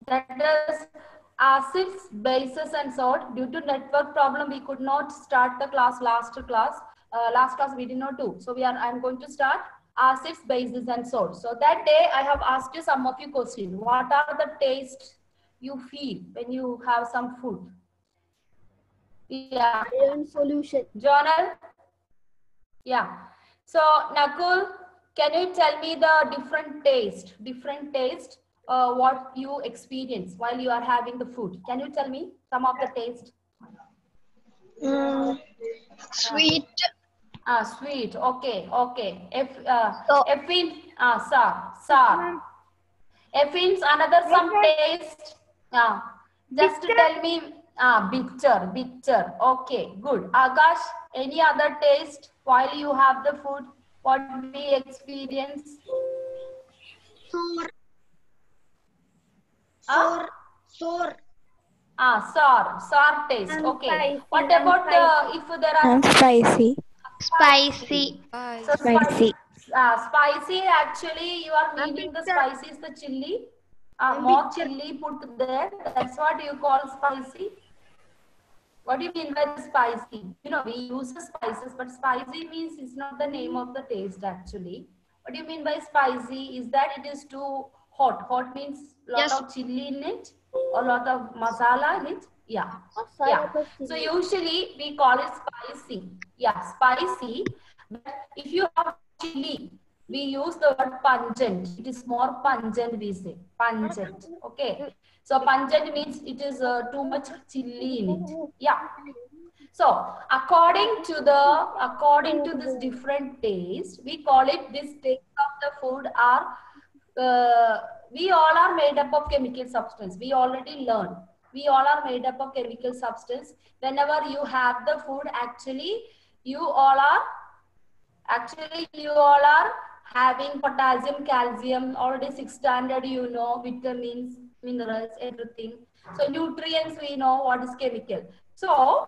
That is acids, bases, and salt. Due to network problem, we could not start the class last class. Last class we did not do. So I'm going to start acids, bases, and salt. So that day I have asked you some of you questions. What are the taste you feel when you have some food? Yeah. Iron solution. Journal. Yeah. So Nakul, can you tell me the different taste, what you experience while you are having the food? Can you tell me some of the taste? Sweet. Sweet. Okay, okay. So F in sour. F in another some taste. Just tell me. Bitter. Okay, good. Akash, any other taste while you have the food? What we experience? sour. Ah, Sour. sour taste. And Okay. spicy. What And about spicy. if there are And spicy. Spicy. so Spicy. spicy? Actually, you are And meaning the bitter. spicy is the chili. And More bitter. chili put there. That's what you call spicy. What do you mean by the spicy? You know, we use the spices, but spicy means it's not the name of the taste actually. What do you mean by spicy? Is that it is too hot? Hot means lot Yes. of chili in it or lot of masala in it. Yeah. Yeah. Masala plus So chili. usually we call it spicy. Yeah, spicy. But if you have chili, we use the word pungent. It is more pungent, we say. Pungent. Okay. So pungent means it is too much chili in it. Yeah. So according to this different taste, we call it this taste of the food are we all are made up of chemical substance. We already learned. We all are made up of chemical substance. Whenever you have the food, you all are having potassium, calcium, already 6th standard, you know, vitamins, minerals, everything. So nutrients, we know what is chemical. So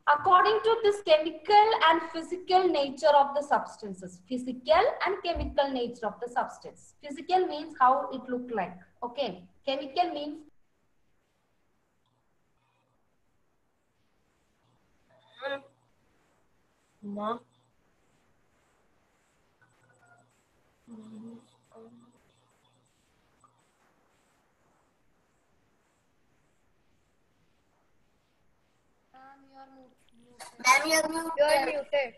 according to this chemical and physical nature of the substances, physical and chemical nature of the substance. Physical means how it look like. Okay. Chemical means You are muted.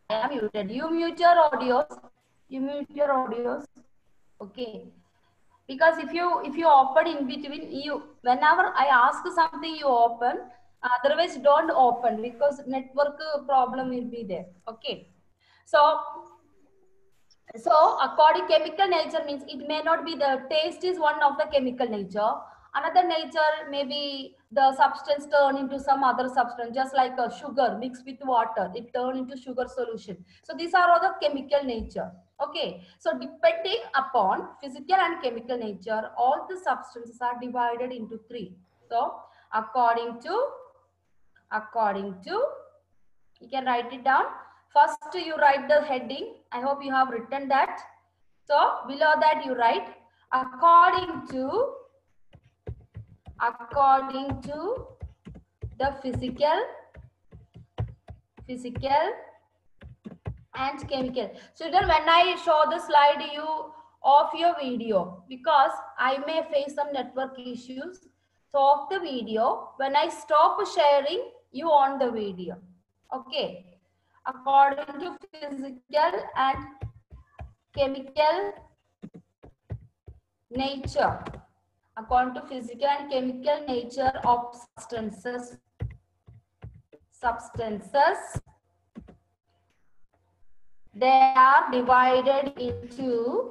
I am muted. You mute your audios. You mute your audios. Okay. Because if you open in between, whenever I ask something, you open. Otherwise, don't open because network problem will be there. Okay. So according chemical nature means it may not be the taste is one of the chemical nature. Another nature maybe the substance turn into some other substance, just like a sugar mixed with water, it turn into sugar solution. So these are all the chemical nature. Okay. So depending upon physical and chemical nature, all the substances are divided into three. So according to you can write it down. First, you write the heading. I hope you have written that. So below that you write according to the physical and chemical. Children, when I show the slide, you off your video because I may face some network issues. So off the video. When I stop sharing, you on the video. Okay. According to physical and chemical nature. According to physical and chemical nature of substances, they are divided into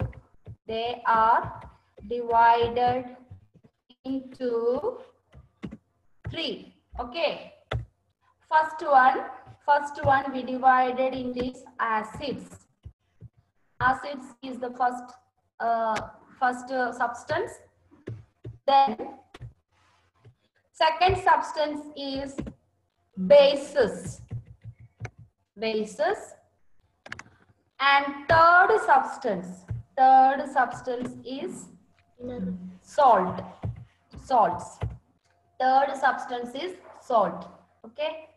three. Okay. First one we divided into acids. Acids is the first substance. Then second substance is bases. And third substance is Salt. Salts. Third substance is salt. Okay.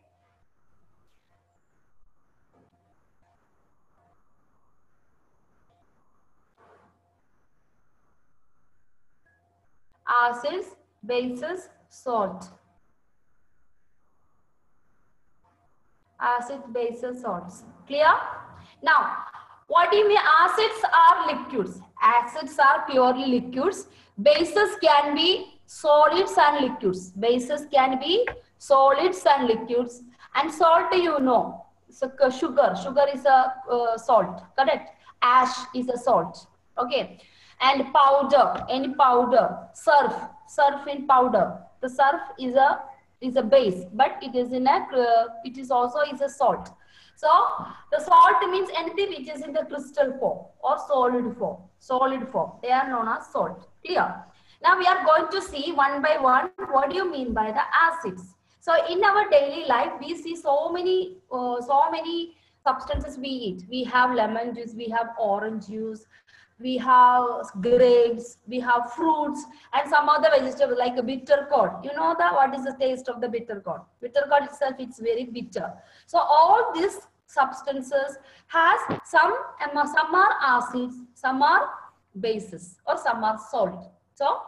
Acids, bases, salt. Acid, bases, salts. Clear? Now, what do you mean? Acids are liquids. Acids are purely liquids. Bases can be solids and liquids. Bases can be solids and liquids. And salt, you know. So sugar. Sugar is a salt. Correct? Ash is a salt. Okay. And powder. Any powder. Surf. Surf in powder. The surf is a base, but it is in a it is also is a salt. So the salt means anything which is in the crystal form or solid form. Solid form. They are known as salt. Clear? Now we are going to see one by one what do you mean by the acids. So in our daily life we see so many substances we eat. We have lemon juice, we have orange juice, we have grapes, we have fruits, and some other vegetables like a bitter gourd. You know what is the taste of the bitter gourd? Bitter gourd itself, it's very bitter. So all these substances has some are acids, some are bases, or some are salt. So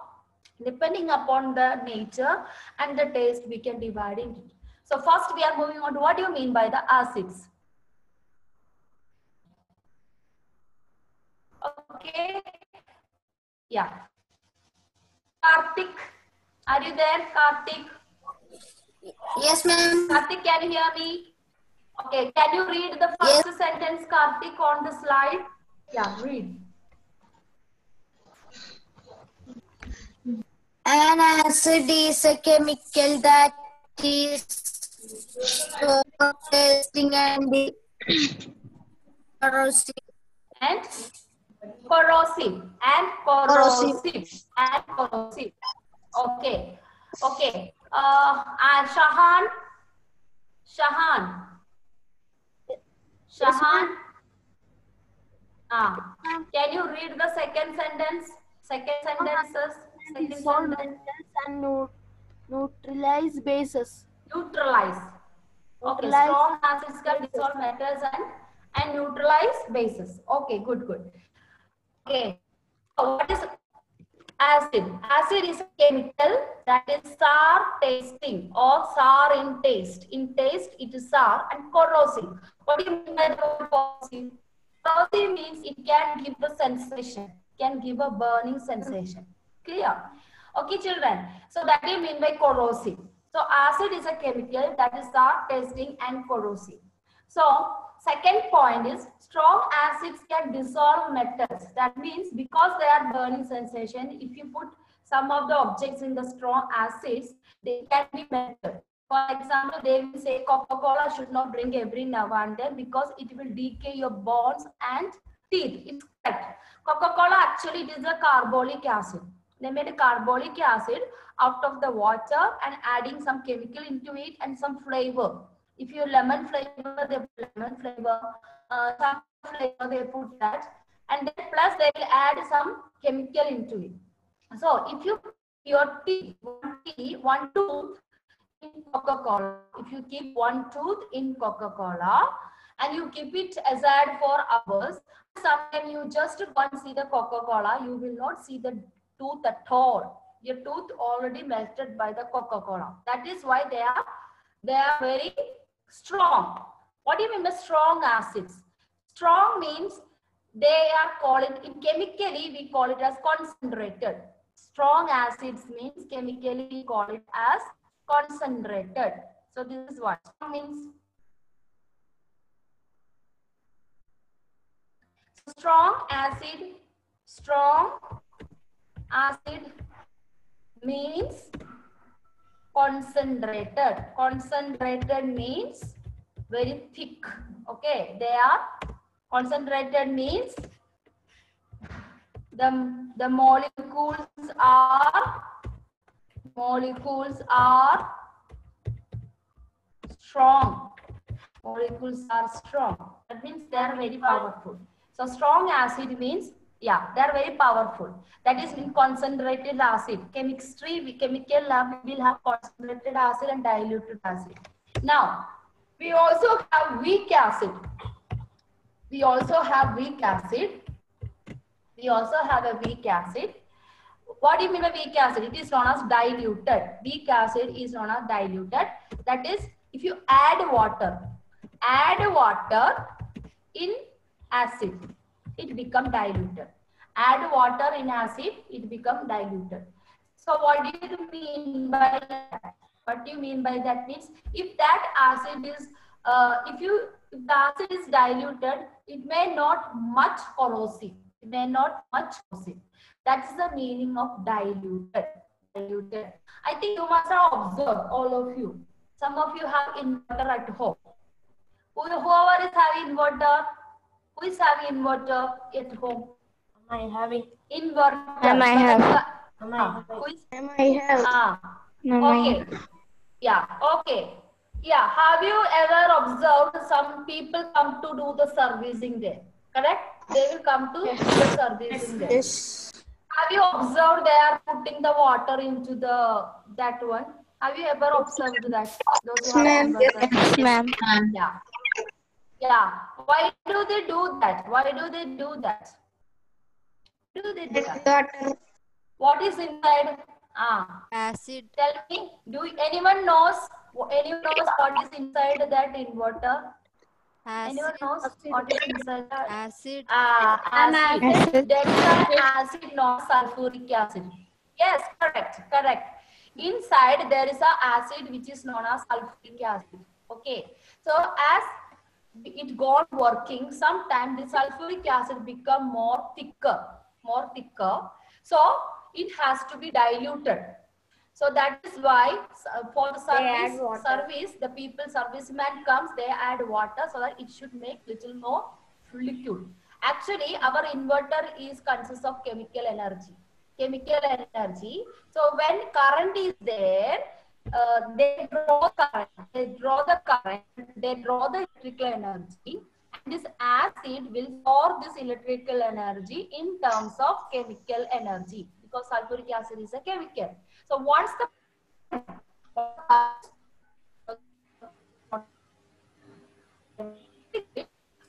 depending upon the nature and the taste, we can divide into it. So first we are moving on to what do you mean by the acids? Okay. Yeah. Karthik, are you there, Karthik? Yes, ma'am. Karthik, can you hear me? Okay, can you read the first sentence, Karthik, on the slide? Yeah, read. An acid is a chemical that is so tasting and corrosive. And corrosive. And corrosive. And corrosive. Okay. Okay. Shahan. Shahan. Shahan. Can you read the second sentence? Second sentences. Second sentence. And neutralize bases. Neutralize. Okay, strong acids can dissolve metals and neutralize bases. Okay, good, good. Okay, so what is acid? Acid is a chemical that is sour tasting or sour in taste. In taste, it is sour and corrosive. What do you mean by the word corrosive? Corrosive means it can give the sensation, can give a burning sensation. Clear? Okay, children. So that do you mean by corrosive? So acid is a chemical that is sour tasting and corrosive. So second point is strong acids can dissolve metals. That means because they are burning sensation, if you put some of the objects in the strong acids, they can be melted. For example, they will say Coca-Cola should not drink every now and then because it will decay your bones and teeth. It's correct. Coca-Cola actually it is a carbolic acid. They made a carbolic acid out of the water and adding some chemical into it and some flavor. If you lemon flavor, they put lemon flavor. Some flavor they put that, and then plus they will add some chemical into it. So if you put your one tooth in Coca-Cola, if you keep one tooth in Coca-Cola and you keep it aside for hours, sometimes you just go and see the Coca-Cola, you will not see the tooth at all. Your tooth already melted by the Coca-Cola. That is why they are very strong. What do you mean by strong acids? Strong means they are called, in chemically we call it as concentrated. Strong acids means chemically we call it as concentrated. So this is what strong means. Strong acid means concentrated. Concentrated means very thick. Okay, they are concentrated means the molecules are strong. Molecules are strong. That means they are very powerful. So strong acid means Yeah, they are very powerful. That is in concentrated acid. Chemical lab will have concentrated acid and diluted acid. Now, we also have weak acid. We also have weak acid. We also have a weak acid. What do you mean by weak acid? It is known as diluted. Weak acid is known as diluted. That is, if you add water in acid, it become diluted. Add water in acid, it become diluted. So what do you mean by that? What do you mean by that? Means if that acid is, if the acid is diluted, it may not much corrosive. It may not much corrosive. That's the meaning of diluted. Diluted. I think you must have observed, all of you. Some of you have inverter at home. Whoever is having inverter, who is having inverter at home? Am I having? Inverter. I have. Who is? I have. Okay. Yeah. Okay. Yeah. Have you ever observed some people come to do the servicing there? Correct? They will come to do the servicing there. Yes. Have you observed they are putting the water into that one? Have you ever observed that? Those who have inverter? Yes, ma'am. Yeah. Yeah. Why do they do that? Why do they do that? Why do they do that? What is inside? Acid. Tell me. Anyone knows? Anyone knows what is inside that inverter? Anyone Acid. knows what is inside that? Acid. Acid. There is an acid, not sulfuric acid. Yes, correct, correct. Inside there is an acid which is known as sulfuric acid. Okay. So as it got working, sometimes the sulfuric acid become more thicker. So it has to be diluted. So that is why for the service, the serviceman comes, they add water so that it should make little more liquid. Actually, our inverter consists of chemical energy. So when current is there, they draw the electrical energy. And this acid will store this electrical energy in terms of chemical energy, because sulfuric acid is a chemical. So once the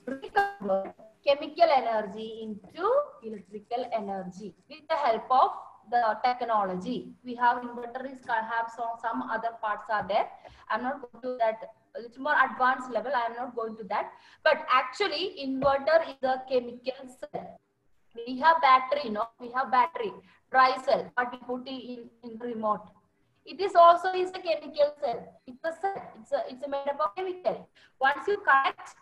recover chemical energy into electrical energy with the help of the technology. We have inverters, have some other parts are there. I'm not going to that. It's more advanced level. I am not going to that. But actually, inverter is a chemical cell. We have battery, we have battery, dry cell, but we put it in remote. It is also is a chemical cell. It's a cell. It's made up of chemical. Once you connect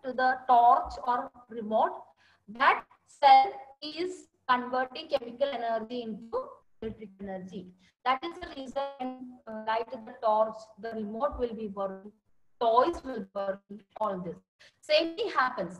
to the torch or remote, that cell is converting chemical energy into electric energy. That is the reason light the torch, the remote will be burning, toys will burn, all this. Same thing happens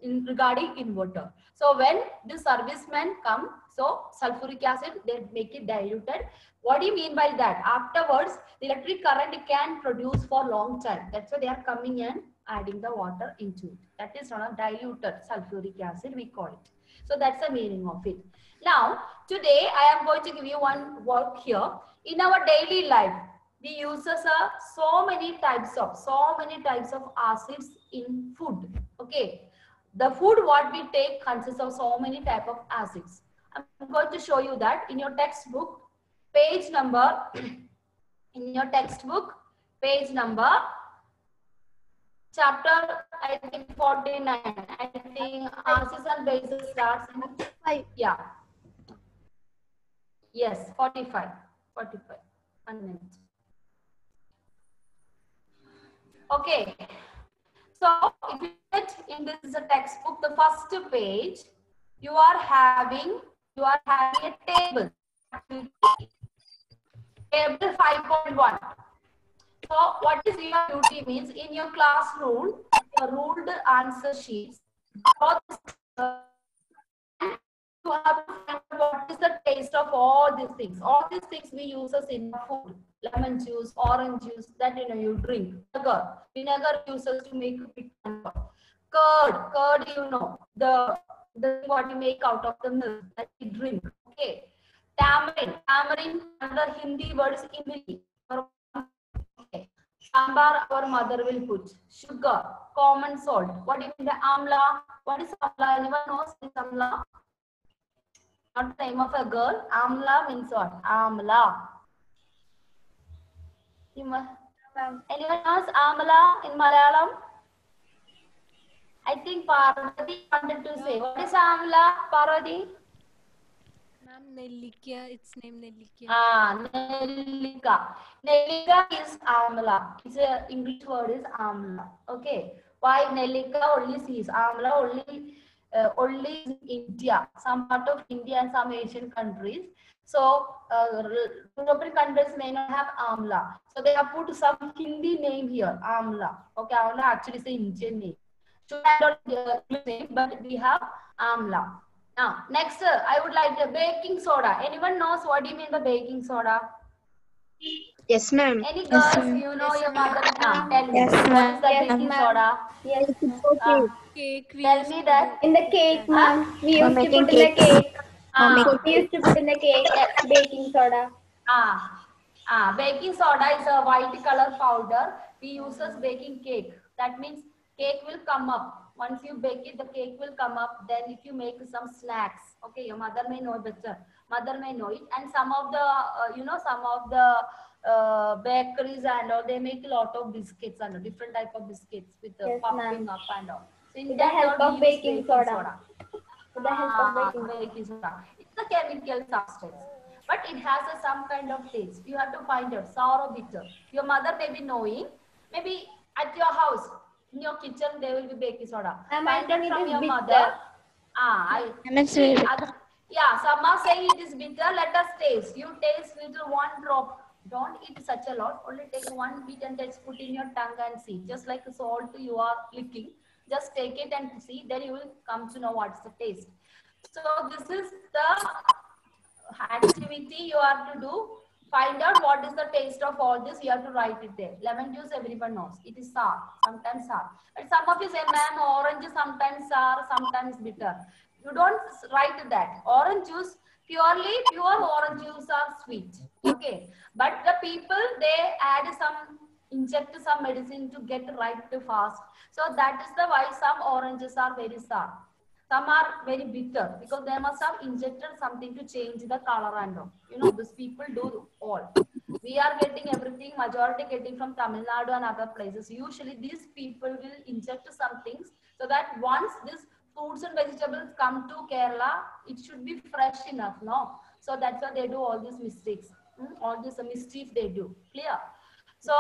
in regarding inverter. So when the servicemen come, so sulfuric acid, they make it diluted. What do you mean by that? Afterwards, the electric current can produce for long time. That's why they are coming and adding the water into it. That is not a diluted sulfuric acid, we call it. So that's the meaning of it. Now, today I am going to give you one work here. In our daily life, we use so many types of acids in food. Okay. The food what we take consists of so many type of acids. I'm going to show you that in your textbook, page number, chapter, I think 49. I think acids and bases starts in 5. Yeah. Yes, 45. 1 minute. Okay. So if you get in this is a textbook, the first page, you are having a table. Table 5.1. So what is your duty means in your classroom, your ruled answer sheets. You have to find what is the taste of all these things. All these things we use in food. Lemon juice, orange juice, that you drink. Vinegar uses to make pickle. Curd, the the what you make out of the milk that you drink. Okay. Tamarind. Tamarind, another Hindi word is imli. Okay. Sambar, our mother will put. Sugar, common salt. What do you mean the amla? What is amla? Anyone knows what is amla? Not the name of a girl. Amla means what? Amla. Anyone knows amla in Malayalam? I think Parvati wanted to say. What is amla, Parvati? Ma'am, Nellika. It's named Nellika. Nellika. Nellika is amla. It's a English word is amla. Okay. Why Nellika only sees amla only in India, some part of India and some Asian countries. So European countries may not have amla. So they have put some Hindi name here, amla. Okay, amla actually is an Indian name. Should I not English name, but we have amla. Now, next, I would like the baking soda. Anyone knows what do you mean by baking soda? Yes, ma'am. Any girls, you know your mother tongue. Tell me, Yes, what ma'am. is that Yes, baking ma'am. soda? Yes. Cake. We Tell used me to that. do In the cake, that. ma'am. We used to making put in the cakes. cake. Ah, We used to put in the cake baking soda. Baking soda is a white color powder. We use as baking cake. That means cake will come up. Once you bake it, the cake will come up. Then if you make some snacks, okay, your mother may know better. Mother may know it. And some of the, some of the bakeries and all, they make a lot of biscuits and different type of biscuits with the Yes, puffing ma'am. up and all. So in With the that help all, of we use baking soda. With the help of baking soda. It's a chemical substance, but it has some kind of taste. You have to find out sour or bitter. Your mother may be knowing. Maybe at your house, in your kitchen, there will be baking soda. I Find think it it from is your bitter. mother. sweet. Yeah, some are saying it is bitter. Let us taste. You taste little one drop. Don't eat such a lot. Only take one bit and just put in your tongue and see. Just like salt you are licking. Just take it and see. Then you will come to know what's the taste. So this is the activity you have to do. Find out what is the taste of all this. You have to write it there. Lemon juice, everyone knows. It is sour, sometimes sour. But some of you say, ma'am, orange is sometimes sour, sometimes bitter. You don't write that. Orange juice, pure orange juice are sweet. Okay. But the people, they add inject some medicine to get ripe fast. So that is the why some oranges are very sour. Some are very bitter because they must have injected something to change the color and all. These people do all. We are getting everything, majority getting from Tamil Nadu and other places. Usually these people will inject some things so that once these fruits and vegetables come to Kerala, it should be fresh enough, no? So that's why they do all these mistakes, all this mischief they do. Clear? So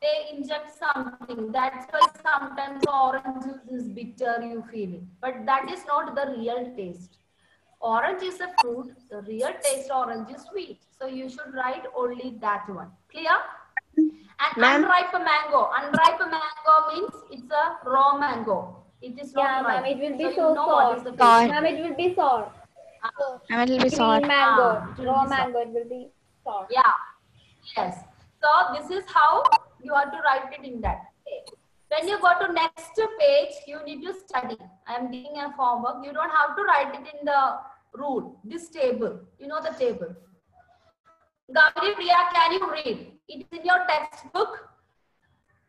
they inject something. That's why sometimes orange juice is bitter, you feel it. But that is not the real taste. Orange is a fruit. The real taste orange is sweet. So you should write only that one. Clear? And unripe mango. Unripe mango means it's a raw mango. It is not ripe. Ma'am, it will be so you know what sour. is the taste. Ma'am, it will be sour. Ma'am, it will be sour. Green mango, it will raw be sour. mango, it will be sour. Yeah. Yes. So this is how you have to write it in that. Okay. When you go to next page, you need to study. I am giving a homework. You don't have to write it in the rule. This table. You know the table. Gauri Priya, can you read? It is in your textbook.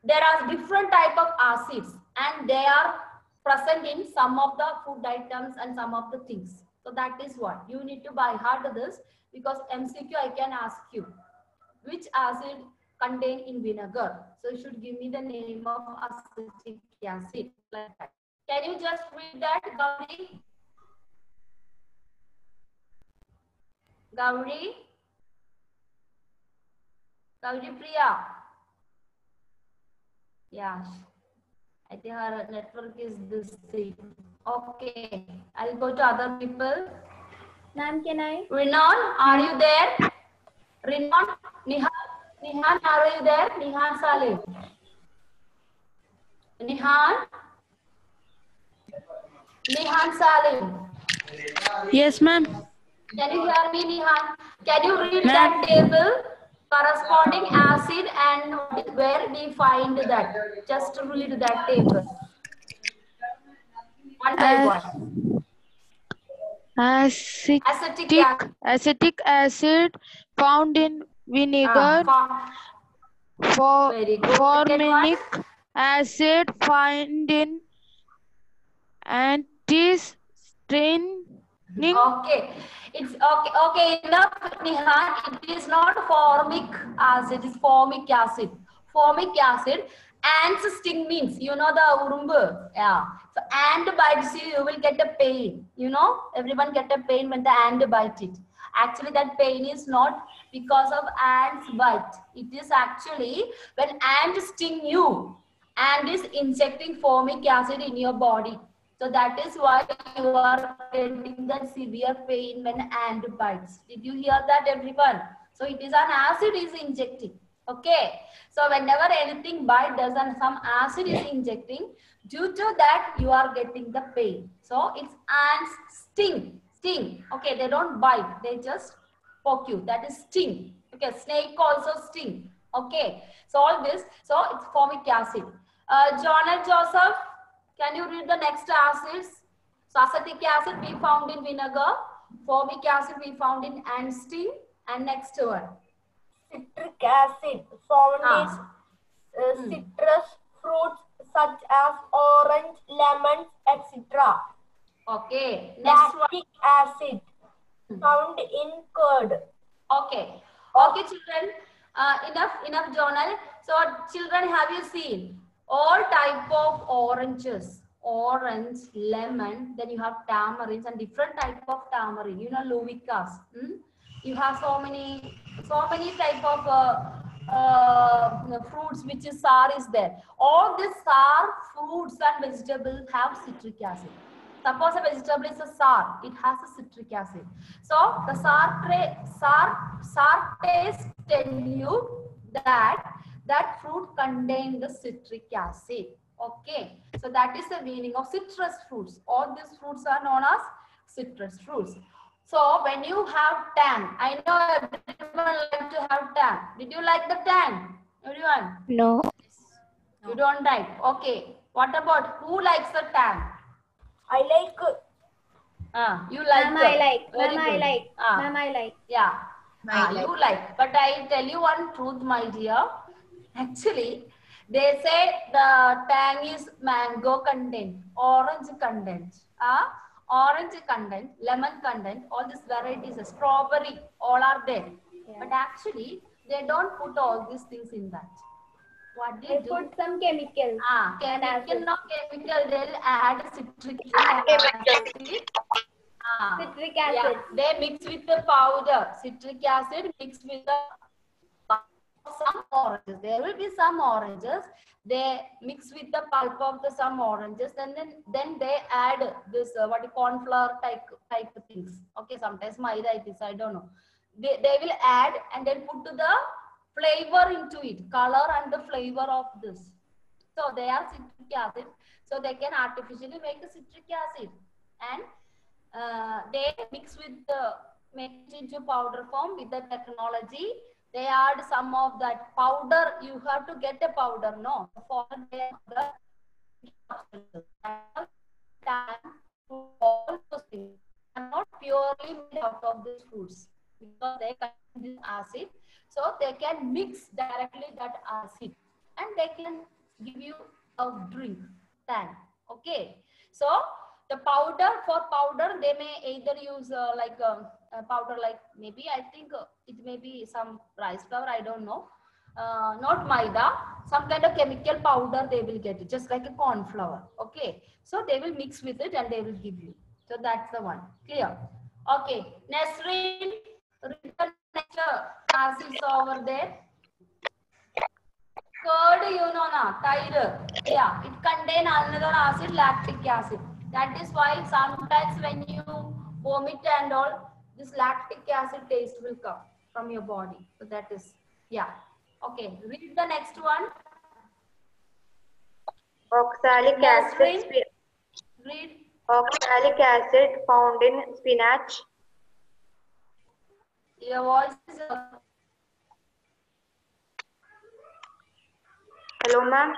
There are different type of acids and they are present in some of the food items and some of the things. So that is what you need to by heart this because MCQ I can ask you which acid contained in vinegar. So you should give me the name of acetic acid like that. Can you just read that, Gauri? Gauri? Gauri Priya? Yeah, I think her network is this thing. Okay, I'll go to other people. Ma'am, can I? Rinon, are you there? Rinon, Nihan, are you there? Nihan Salim. Nihan Salim. Yes, ma'am. Can you hear me, Nihan? Can you read that table? Corresponding acid and where we find that? Just read that table. One by one. Acetic acid found in vinegar. Very good. Second one. Formic acid found in anti-staining. Okay, it's okay. Okay, enough, Nihan. It is not formic acid. It is formic acid. Formic acid. Ants sting means you know the urumbu. Yeah. So ant bites you, you will get a pain. You know, everyone get a pain when the ant bite it. Actually, that pain is not because of ants bite. It is actually when ant sting you and is injecting formic acid in your body. So that is why you are getting that severe pain when ant bites. Did you hear that, everyone? So it is an acid is injecting. Okay. So whenever anything bites, and some acid is injecting. Due to that, you are getting the pain. So it's ants sting. Sting. Okay. They don't bite. They just poke you. That is sting. Okay. Snake also sting. Okay. So all this. So it's formic acid. John and Joseph. Can you read the next acids? So acetic acid we found in vinegar, formic acid we found in ant sting, and next one. Citric acid found in citrus fruits such as orange, lemons, etc. Okay. Next Lactic acid found in curd. Okay. Okay, children. Enough journal. So children, have you seen all type of oranges? Orange, lemon, then you have tamarinds and different type of tamarind. You know, Lumicas. You have so many type of fruits which is sour is there. All these sour fruits and vegetables have citric acid. Suppose a vegetable is a sour, it has a citric acid. So the sour taste tell you that fruit contains the citric acid. Okay, so that is the meaning of citrus fruits. All these fruits are known as citrus fruits. So when you have tang, I know everyone like to have tang. Did you like the tang? Everyone? No. You don't like. Okay. What about who likes the tang? I like. You like. Ma'am, I like. Very Ma'am, good. I like. Ma'am, I like. Yeah. You like. But I tell you one truth, my dear. Actually, they say the tang is mango content, orange content, orange content, lemon content, all these varieties, strawberry, all are there. Yeah. But actually, they don't put all these things in that. What they do? Put some chemicals. Chemical, not chemical, they'll add citric acid. Citric acid. Yeah, they mix with the powder. Citric acid mixed with the some oranges. There will be some oranges. They mix with the pulp of the some oranges, and then they add this corn flour type things. Okay, sometimes maida it is, I don't know. They will add and then put the flavor into it, color and the flavor of this. So they are citric acid. So they can artificially make a citric acid, and they mix with make it into powder form with the technology. They add some of that powder. You have to get a powder, no? For the all those things are not purely made out of these fruits because they contain this acid. So they can mix directly that acid and they can give you a drink. Tang. Okay. So the powder, for powder, they may either use like a powder, like maybe I think it may be some rice flour, I don't know. Not maida, some kind of chemical powder they will get it, just like a corn flour. Okay. So they will mix with it and they will give you. So that's the one. Clear? Okay. Nesreen, read the next acids over there. Curd, you know, na, thyre. Yeah, it contains another acid, lactic acid. That is why sometimes when you vomit and all, this lactic acid taste will come from your body. So that is, yeah. Okay, read the next one. Oxalic acid. Read. Oxalic acid found in spinach. Your voice is... Hello, ma'am.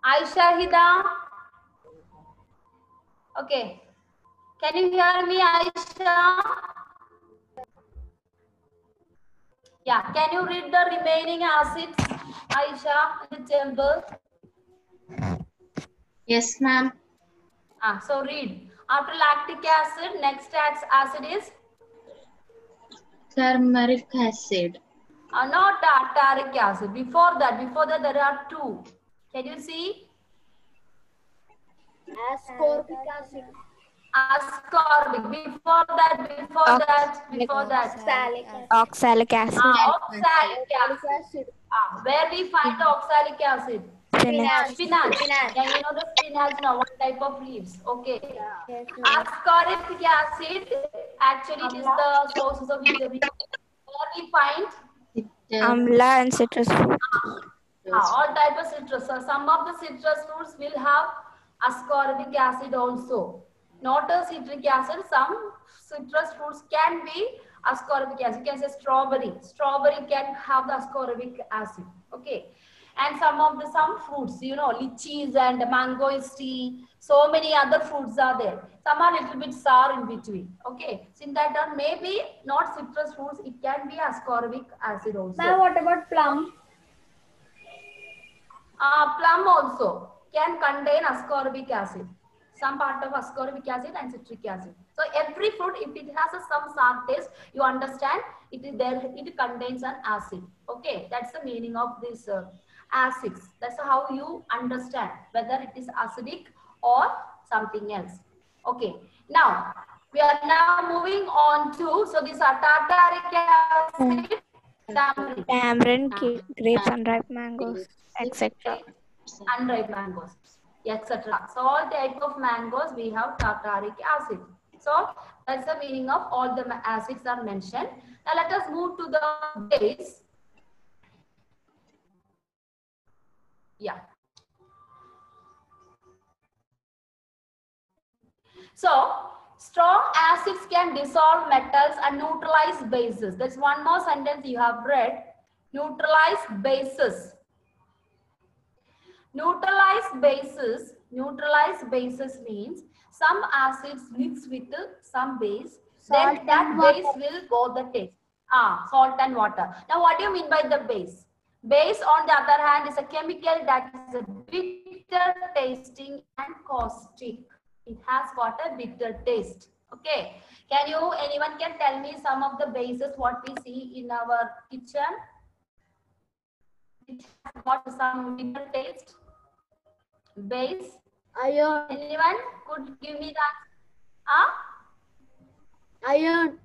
Aisha Hida. Okay. Can you hear me, Aisha? Yeah. Can you read the remaining acids, Aisha, in the table? Yes, ma'am. So read. After lactic acid, next acid is Turmeric acid. not tartaric acid. Before that there are two. Can you see? Ascorbic acid. Ascorbic. Before that. Oxalic acid. Oxalic acid. Oxalic acid. Where we find the oxalic acid? Spinach. Spinach. Spinach. Yeah, you know the spinach now, one type of leaves. Okay. Yes, Ascorbic acid, actually it is the sources of vitamin. Where we find Amla and citrus fruit. all type of citrus. So some of the citrus fruits will have ascorbic acid also. Not a citric acid. Some citrus fruits can be ascorbic acid. You can say strawberry. Strawberry can have the ascorbic acid. Okay. And some fruits, you know, lychees and mangoesty. So many other fruits are there. Some are little bit sour in between. Okay. So in that term, maybe not citrus fruits. It can be ascorbic acid also. Ma'am, what about plum? Plum also can contain ascorbic acid, some part of ascorbic acid and citric acid. So every fruit, if it has some sour taste, you understand it is there. It contains an acid. Okay, that's the meaning of this acids. That's how you understand whether it is acidic or something else. Okay, now we are now moving on to, so these are tartaric acid, Tamarind, grapes, unripe mangoes, etc. unripe mangoes, etc. So all type of mangoes we have tartaric acid. So that's the meaning of all the acids are mentioned. Now let us move to the base. Yeah. So strong acids can dissolve metals and neutralize bases. That's one more sentence you have read. Neutralize bases. Neutralize bases means some acids mix with some base, Salt then that and base water. will go the taste. Salt and water. Now what do you mean by the base? Base on the other hand is a chemical that is a bitter tasting and caustic. It has got a bitter taste. Okay. Anyone can tell me some of the bases what we see in our kitchen? It has got some bitter taste. Base. Iron. Anyone could give me that? Iron.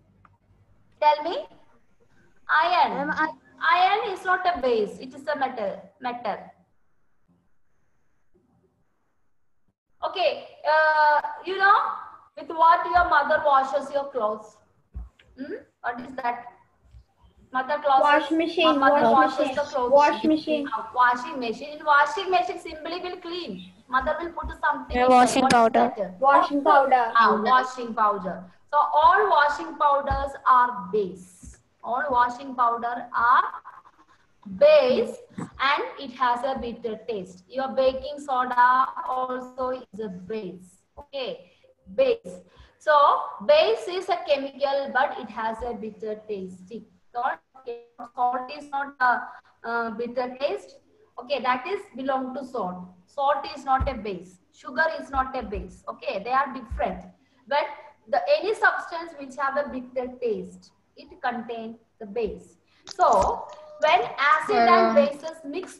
Tell me. Iron. Ma'am, Iron is not a base. It is a metal. Okay. You know, with what your mother washes your clothes? What is that? Mother clothes. Wash machine. Mother Wash washes machine. the clothes. Wash machine. Washing machine. In washing machine simply will clean. Mother will put something. Yeah, inside. washing What is powder. that? Washing powder. Washing powder. So all washing powders are base. All washing powder are base and it has a bitter taste. Your baking soda also is a base. Okay, base. So base is a chemical, but it has a bitter taste. Salt is not a bitter taste. Okay, that is belong to salt. Salt is not a base. Sugar is not a base. Okay, they are different. But any substance which have a bitter taste, it contains the base. So when acid and bases mix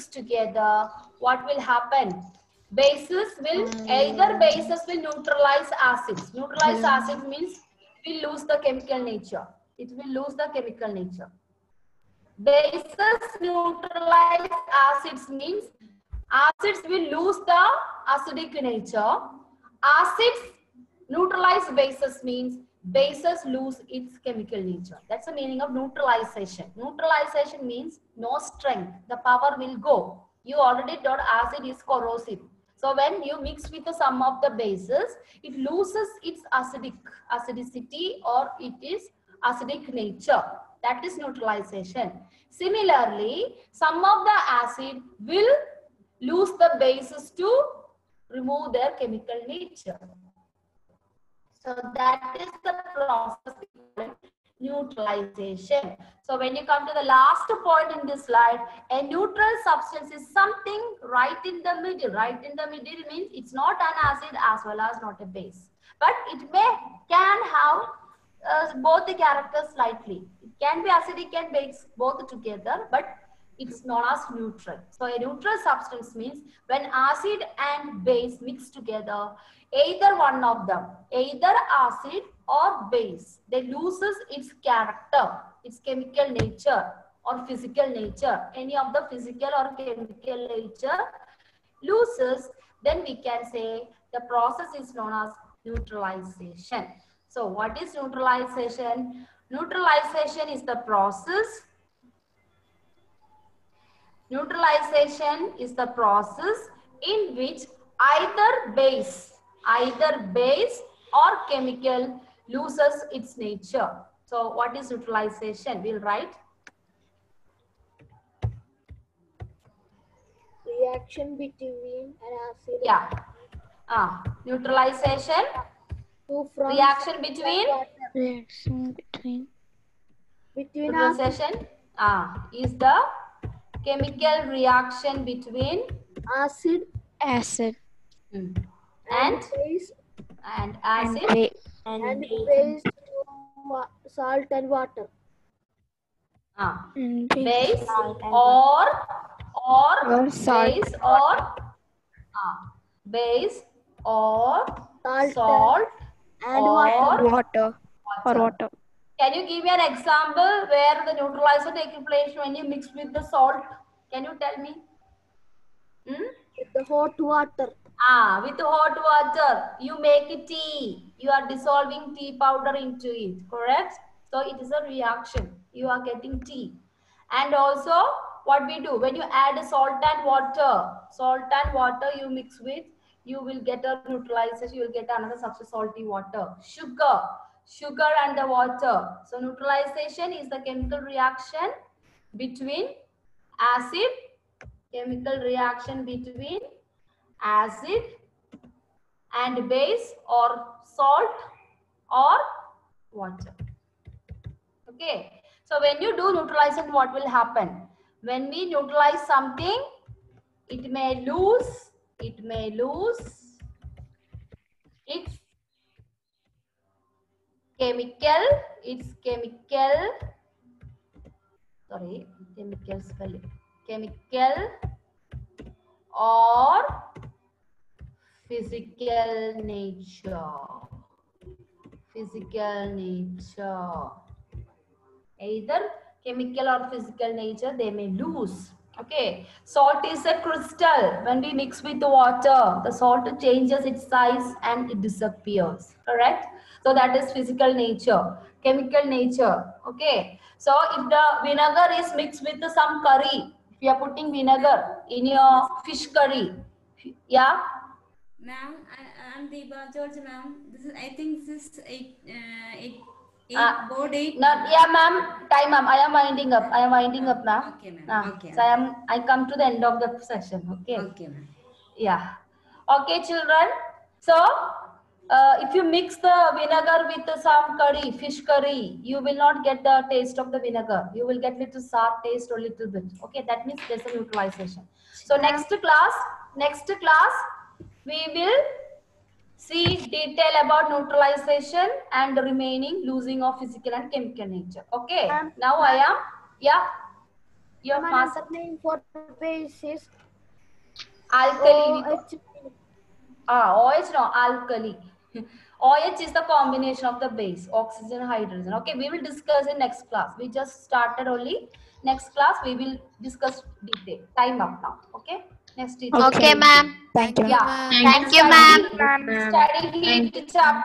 together, what will happen? Either bases will neutralize acids. Neutralize acids means it will lose the chemical nature. It will lose the chemical nature. Bases neutralize acids means acids will lose the acidic nature. Acids neutralize bases means bases lose its chemical nature. That's the meaning of neutralization. Neutralization means no strength. The power will go. You already told acid is corrosive. So when you mix with some of the bases, it loses its acidicity or it is acidic nature. That is neutralization. Similarly, some of the acid will lose the bases to remove their chemical nature. So that is the process called neutralization. So when you come to the last point in this slide, a neutral substance is something right in the middle. Right in the middle means it's not an acid as well as not a base. But it can have both the characters slightly. It can be acidic and base both together, but it's known as neutral. So a neutral substance means when acid and base mix together, either one of them, either acid or base, they loses its character, its chemical nature or physical nature. Any of the physical or chemical nature loses, then we can say the process is known as neutralization. So what is neutralization? Neutralization is the process. Neutralization is the process in which either base or chemical loses its nature. So what is neutralization? We'll write. Reaction between an acid Yeah. Neutralization. Reaction between. Reaction between Neutralization is the chemical reaction between acid acid and base acid and base to salt and water. Base or salt. base or base or salt and or water. Can you give me an example where the neutralizer takes place when you mix with the salt? Can you tell me? With the hot water. With hot water, you make a tea. You are dissolving tea powder into it, correct? So it is a reaction. You are getting tea. And also, what we do, when you add salt and water you mix with, you will get a neutralization, you will get another substance, salty water. Sugar and the water. So neutralization is the chemical reaction between acid and base or salt or water. Okay. So when you do neutralization, what will happen? When we neutralize something, it may lose its chemical or physical nature. Either chemical or physical nature, they may lose. Okay, salt is a crystal. When we mix with the water, the salt changes its size and it disappears. Correct? So that is physical nature. Chemical nature. Okay. So if the vinegar is mixed with some curry, if you are putting vinegar in your fish curry, yeah. Ma'am, I'm Deepa George, ma'am. I think this is Board 8. No, yeah, ma'am. Time, ma'am. I am winding up. Ma'am. Okay, ma'am. Okay. So I come to the end of the session. Okay. Okay, ma'am. Yeah. Okay, children. So, if you mix the vinegar with some curry, fish curry, you will not get the taste of the vinegar. You will get little sour taste or little bit. Okay, that means there's a neutralization. So next class, we will see detail about neutralization and remaining losing of physical and chemical nature. Okay. Now I am, yeah. Your master name for base is alkali. OH. OH no, alkali. OH is the combination of the base, oxygen, hydrogen. Okay, we will discuss in next class. We just started only. Next class, we will discuss detail. Time up now. Okay. Next teacher. Okay, ma'am. Thank you. Yeah. Thank you, ma'am. Study heat chapter.